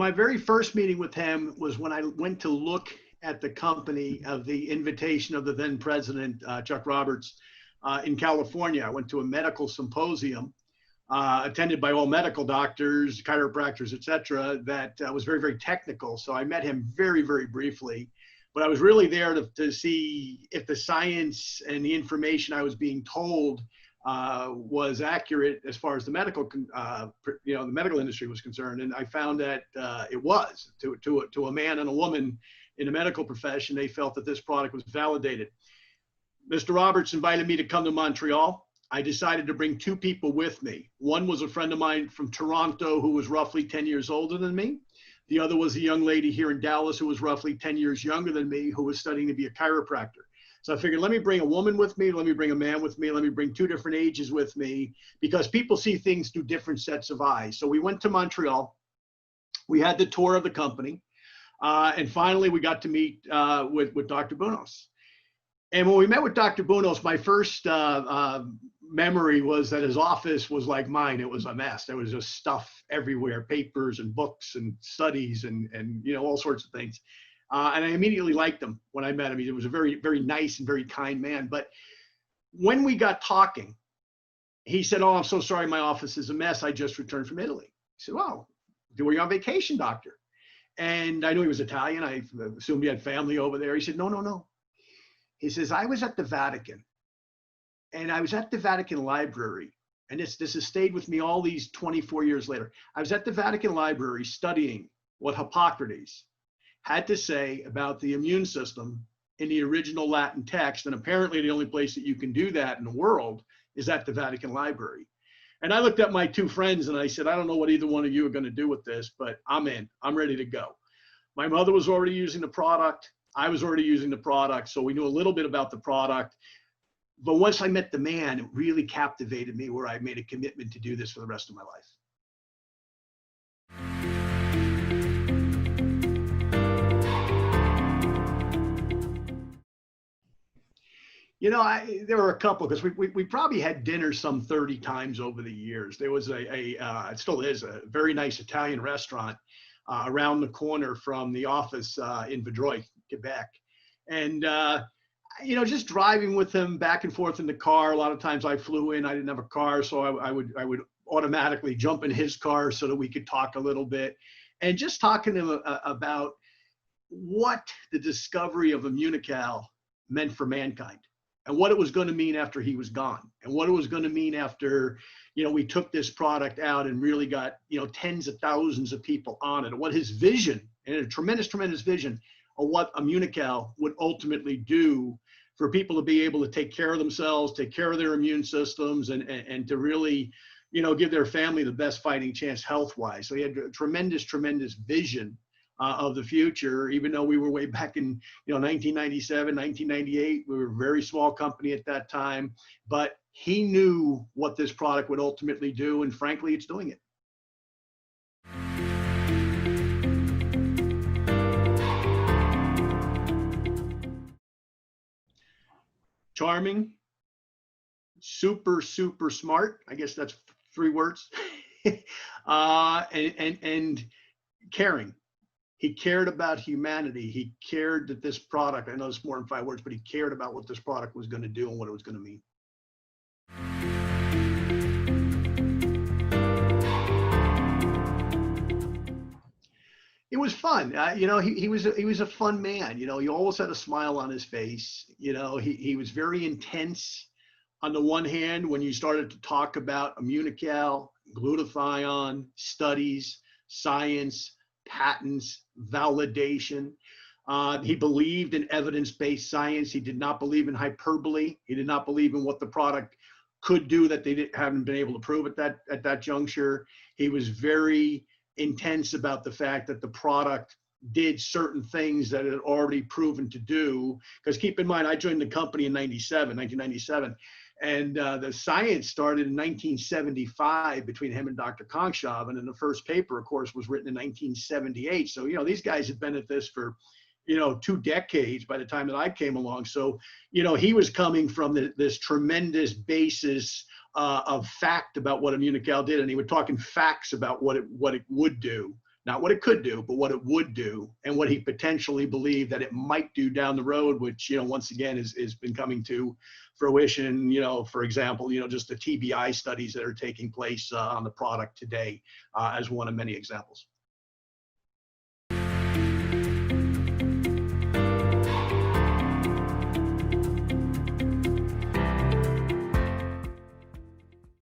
my very first meeting with him was when I went to look at the company of the invitation of the then president, Chuck Roberts, in California. I went to a medical symposium attended by all medical doctors, chiropractors, et cetera, that was very, very technical. So I met him very, very briefly. But I was really there to see if the science and the information I was being told was accurate as far as the medical, the medical industry was concerned. And I found that it was. To a man and a woman in the medical profession, they felt that this product was validated. Mr. Roberts invited me to come to Montreal. I decided to bring two people with me. One was a friend of mine from Toronto who was roughly 10 years older than me. The other was a young lady here in Dallas who was roughly 10 years younger than me, who was studying to be a chiropractor. So I figured, let me bring a woman with me, let me bring a man with me, let me bring two different ages with me, because people see things through different sets of eyes. So we went to Montreal. We had the tour of the company. And finally, we got to meet with Dr. Bounous. And when we met with Dr. Bounous, my first memory was that his office was like mine. It was a mess. There was just stuff everywhere, papers and books and studies and all sorts of things. And I immediately liked him when I met him. He was a very, very nice and very kind man. But when we got talking, he said, "Oh, I'm so sorry. My office is a mess. I just returned from Italy." I said, "Wow, were you on vacation, doctor?" And I knew he was Italian. I assumed he had family over there. He said, "No, no, no." He says, "I was at the Vatican, and I was at the Vatican Library, and this has stayed with me all these 24 years later. I was at the Vatican Library studying what Hippocrates had to say about the immune system in the original Latin text, and apparently the only place that you can do that in the world is at the Vatican Library." And I looked at my two friends and I said, "I don't know what either one of you are going to do with this, but I'm in. I'm ready to go." My mother was already using the product. I was already using the product, so we knew a little bit about the product. But once I met the man, it really captivated me, where I made a commitment to do this for the rest of my life. There were a couple, because we probably had dinner some 30 times over the years. There was it still is a very nice Italian restaurant around the corner from the office in Vaudreuil, Quebec. And, just driving with him back and forth in the car. A lot of times I flew in, I didn't have a car, so I would automatically jump in his car so that we could talk a little bit. And just talking to him about what the discovery of Immunical meant for mankind, and what it was going to mean after he was gone, and what it was going to mean after, we took this product out and really got, tens of thousands of people on it, and what his vision, and a tremendous, tremendous vision of what Immunical would ultimately do for people to be able to take care of themselves, take care of their immune systems, and to really, give their family the best fighting chance health-wise. So he had a tremendous, tremendous vision of the future, even though we were way back in 1997, 1998. We were a very small company at that time, but he knew what this product would ultimately do, and frankly, it's doing it. Charming, super, super smart. I guess that's 3 words. and caring. He cared about humanity. He cared that this product, I know it's more than 5 words, but he cared about what this product was going to do and what it was going to mean. It was fun. He was a fun man. He always had a smile on his face. He was very intense. On the one hand, when you started to talk about Immunical, glutathione, studies, science, patents, validation. He believed in evidence-based science. He did not believe in hyperbole. He did not believe in what the product could do that they haven't been able to prove at that juncture. He was very intense about the fact that the product did certain things that it had already proven to do. Because keep in mind, I joined the company in 1997. And the science started in 1975 between him and Dr. Kongshav. And then the first paper, of course, was written in 1978. So, these guys had been at this for, 2 decades by the time that I came along. So, he was coming from this tremendous basis of fact about what Immunical did. And he was talking facts about what it would do not what it could do, but what it would do, and what he potentially believed that it might do down the road, which, once again is been coming to fruition. For example, just the TBI studies that are taking place on the product today, as one of many examples.